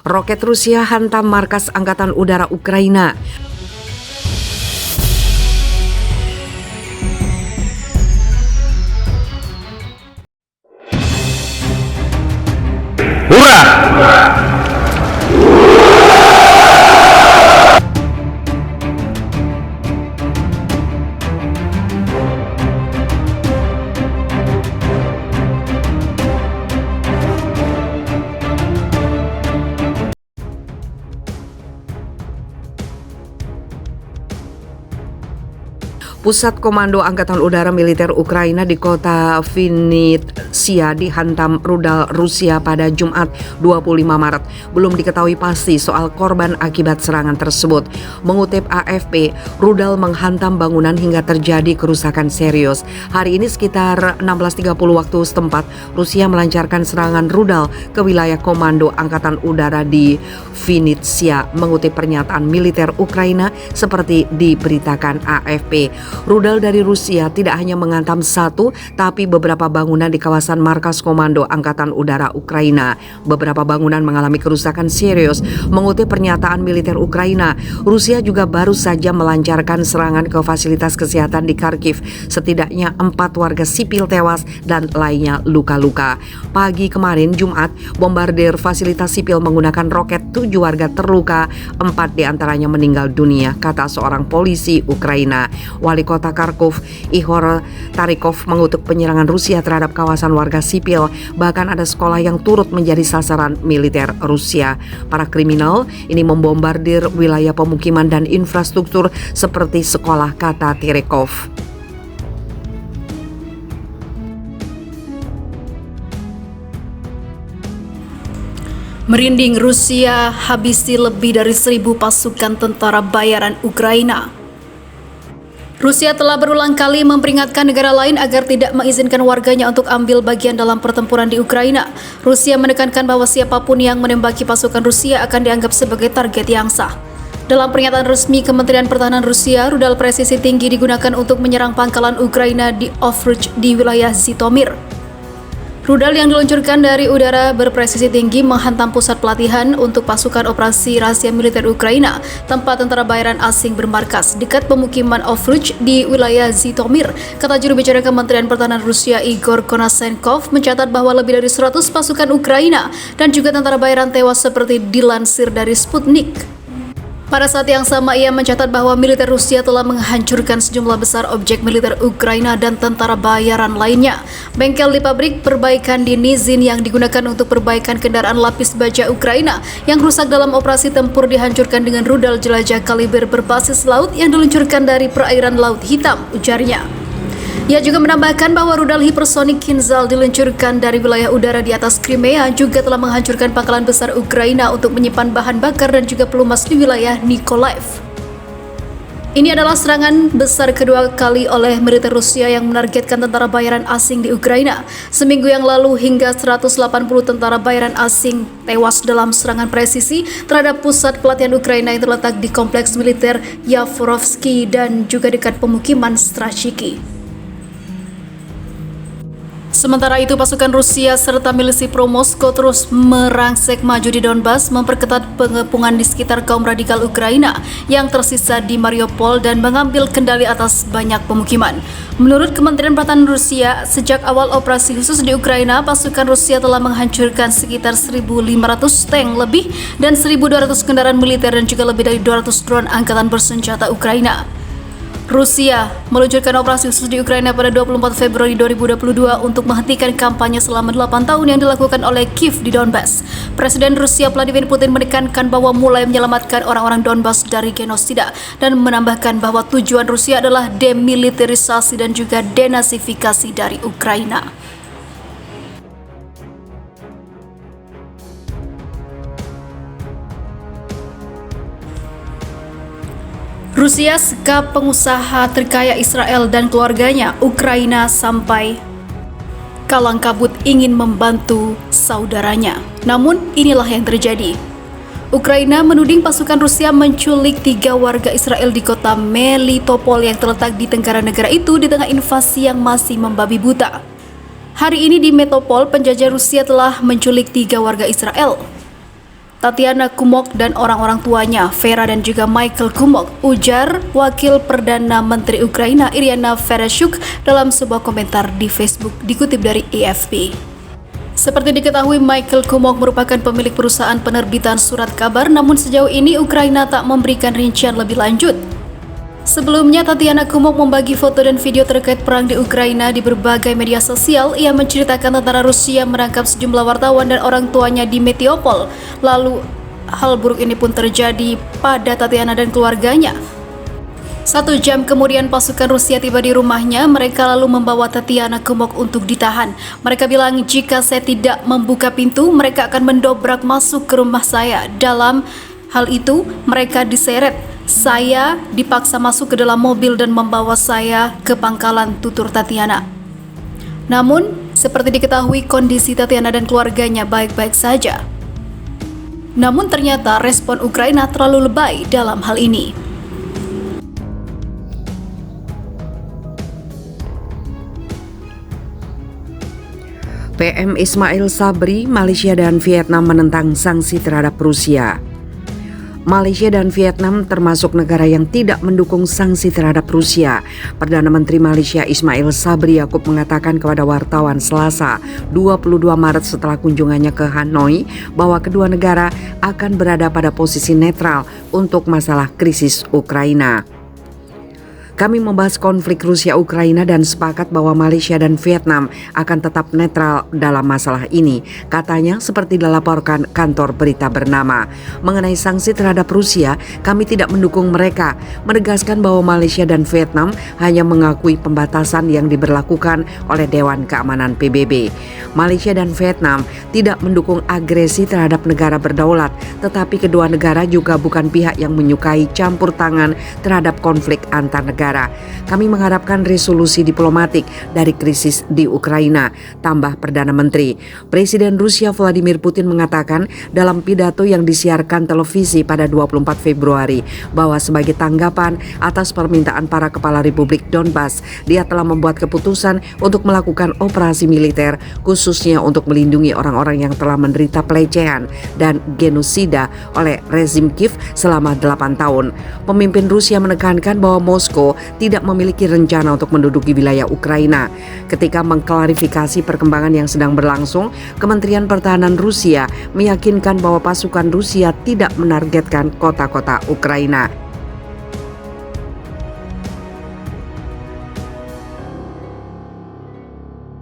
Roket Rusia hantam markas Angkatan Udara Ukraina. Hurrah! Pusat Komando Angkatan Udara Militer Ukraina di kota Vinnytsia dihantam rudal Rusia pada Jumat 25 Maret. Belum diketahui pasti soal korban akibat serangan tersebut. Mengutip AFP, rudal menghantam bangunan hingga terjadi kerusakan serius. Hari ini sekitar 16.30 waktu setempat, Rusia melancarkan serangan rudal ke wilayah Komando Angkatan Udara di Vinnytsia. Mengutip pernyataan militer Ukraina seperti diberitakan AFP. Rudal dari Rusia tidak hanya menghantam satu, tapi beberapa bangunan di kawasan markas Komando Angkatan Udara Ukraina. Beberapa bangunan mengalami kerusakan serius. Mengutip pernyataan militer Ukraina, Rusia juga baru saja melancarkan serangan ke fasilitas kesehatan di Kharkiv. Setidaknya 4 warga sipil tewas dan lainnya luka-luka. Pagi kemarin Jumat, bombardir fasilitas sipil menggunakan roket, 7 warga terluka, 4 diantaranya meninggal dunia, kata seorang polisi Ukraina. Wali kota Kharkov, Ihor Tarikov, mengutuk penyerangan Rusia terhadap kawasan warga sipil. Bahkan ada sekolah yang turut menjadi sasaran militer Rusia. Para kriminal ini membombardir wilayah pemukiman dan infrastruktur seperti sekolah, kata Tarikov. Merinding, Rusia habisi lebih dari 1.000 pasukan tentara bayaran Ukraina. Rusia telah berulang kali memperingatkan negara lain agar tidak mengizinkan warganya untuk ambil bagian dalam pertempuran di Ukraina. Rusia menekankan bahwa siapapun yang menembaki pasukan Rusia akan dianggap sebagai target yang sah. Dalam pernyataan resmi Kementerian Pertahanan Rusia, rudal presisi tinggi digunakan untuk menyerang pangkalan Ukraina di Ovruch di wilayah Zhytomyr. Rudal yang diluncurkan dari udara berpresisi tinggi menghantam pusat pelatihan untuk pasukan operasi rahasia militer Ukraina, tempat tentara bayaran asing bermarkas dekat pemukiman Ovruch di wilayah Zhytomyr. Kata juru bicara Kementerian Pertahanan Rusia Igor Konashenkov mencatat bahwa lebih dari 100 pasukan Ukraina dan juga tentara bayaran tewas seperti dilansir dari Sputnik. Pada saat yang sama, ia mencatat bahwa militer Rusia telah menghancurkan sejumlah besar objek militer Ukraina dan tentara bayaran lainnya. Bengkel di pabrik perbaikan di Nizhyn yang digunakan untuk perbaikan kendaraan lapis baja Ukraina yang rusak dalam operasi tempur dihancurkan dengan rudal jelajah kaliber berbasis laut yang diluncurkan dari perairan Laut Hitam, ujarnya. Ia juga menambahkan bahwa rudal hipersonik Kinzhal diluncurkan dari wilayah udara di atas Crimea juga telah menghancurkan pangkalan besar Ukraina untuk menyimpan bahan bakar dan juga pelumas di wilayah Mykolaiv. Ini adalah serangan besar kedua kali oleh militer Rusia yang menargetkan tentara bayaran asing di Ukraina. Seminggu yang lalu hingga 180 tentara bayaran asing tewas dalam serangan presisi terhadap pusat pelatihan Ukraina yang terletak di kompleks militer Yavorovsky dan juga dekat pemukiman Strashiki. Sementara itu, pasukan Rusia serta milisi pro-Moskow terus merangsek maju di Donbas, memperketat pengepungan di sekitar kaum radikal Ukraina yang tersisa di Mariupol dan mengambil kendali atas banyak pemukiman. Menurut Kementerian Pertahanan Rusia, sejak awal operasi khusus di Ukraina, pasukan Rusia telah menghancurkan sekitar 1.500 tank lebih dan 1.200 kendaraan militer dan juga lebih dari 200 drone angkatan bersenjata Ukraina. Rusia meluncurkan operasi khusus di Ukraina pada 24 Februari 2022 untuk menghentikan kampanye selama 8 tahun yang dilakukan oleh Kiev di Donbas. Presiden Rusia Vladimir Putin menekankan bahwa mulai menyelamatkan orang-orang Donbas dari genosida dan menambahkan bahwa tujuan Rusia adalah demilitarisasi dan juga denazifikasi dari Ukraina. Rusia sekap pengusaha terkaya Israel dan keluarganya Ukraina sampai kalang kabut ingin membantu saudaranya. Namun inilah yang terjadi. Ukraina menuding pasukan Rusia menculik 3 warga Israel di kota Melitopol yang terletak di tenggara negara itu di tengah invasi yang masih membabi buta. Hari ini di Melitopol, penjajah Rusia telah menculik 3 warga Israel. Tatiana Kumok dan orang-orang tuanya, Vera dan juga Michael Kumok, ujar Wakil Perdana Menteri Ukraina Iryna Vereshchuk dalam sebuah komentar di Facebook dikutip dari AFP. Seperti diketahui, Michael Kumok merupakan pemilik perusahaan penerbitan surat kabar, namun sejauh ini Ukraina tak memberikan rincian lebih lanjut. Sebelumnya, Tatiana Kumok membagi foto dan video terkait perang di Ukraina di berbagai media sosial. Ia menceritakan tentara Rusia menangkap sejumlah wartawan dan orang tuanya di Mariupol. Lalu, hal buruk ini pun terjadi pada Tatiana dan keluarganya. 1 jam kemudian pasukan Rusia tiba di rumahnya. Mereka lalu membawa Tatiana Kumok untuk ditahan. Mereka bilang, jika saya tidak membuka pintu, mereka akan mendobrak masuk ke rumah saya. Dalam hal itu, mereka diseret. Saya dipaksa masuk ke dalam mobil dan membawa saya ke pangkalan, tutur Tatiana. Namun, seperti diketahui, kondisi Tatiana dan keluarganya baik-baik saja. Namun ternyata respon Ukraina terlalu lebay dalam hal ini. PM Ismail Sabri, Malaysia dan Vietnam menentang sanksi terhadap Rusia. Malaysia dan Vietnam termasuk negara yang tidak mendukung sanksi terhadap Rusia. Perdana Menteri Malaysia Ismail Sabri Yaakob mengatakan kepada wartawan Selasa 22 Maret setelah kunjungannya ke Hanoi bahwa kedua negara akan berada pada posisi netral untuk masalah krisis Ukraina. Kami membahas konflik Rusia-Ukraina dan sepakat bahwa Malaysia dan Vietnam akan tetap netral dalam masalah ini, katanya seperti dilaporkan kantor berita bernama. Mengenai sanksi terhadap Rusia, kami tidak mendukung mereka, menegaskan bahwa Malaysia dan Vietnam hanya mengakui pembatasan yang diberlakukan oleh Dewan Keamanan PBB. Malaysia dan Vietnam tidak mendukung agresi terhadap negara berdaulat, tetapi kedua negara juga bukan pihak yang menyukai campur tangan terhadap konflik antar negara. Kami mengharapkan resolusi diplomatik dari krisis di Ukraina, tambah Perdana Menteri. Presiden Rusia Vladimir Putin mengatakan dalam pidato yang disiarkan televisi pada 24 Februari bahwa sebagai tanggapan atas permintaan para kepala Republik Donbas, dia telah membuat keputusan untuk melakukan operasi militer khususnya untuk melindungi orang-orang yang telah menderita pelecehan dan genosida oleh rezim Kiev selama 8 tahun. Pemimpin Rusia menekankan bahwa Moskow tidak memiliki rencana untuk menduduki wilayah Ukraina. Ketika mengklarifikasi perkembangan yang sedang berlangsung, Kementerian Pertahanan Rusia meyakinkan bahwa pasukan Rusia tidak menargetkan kota-kota Ukraina.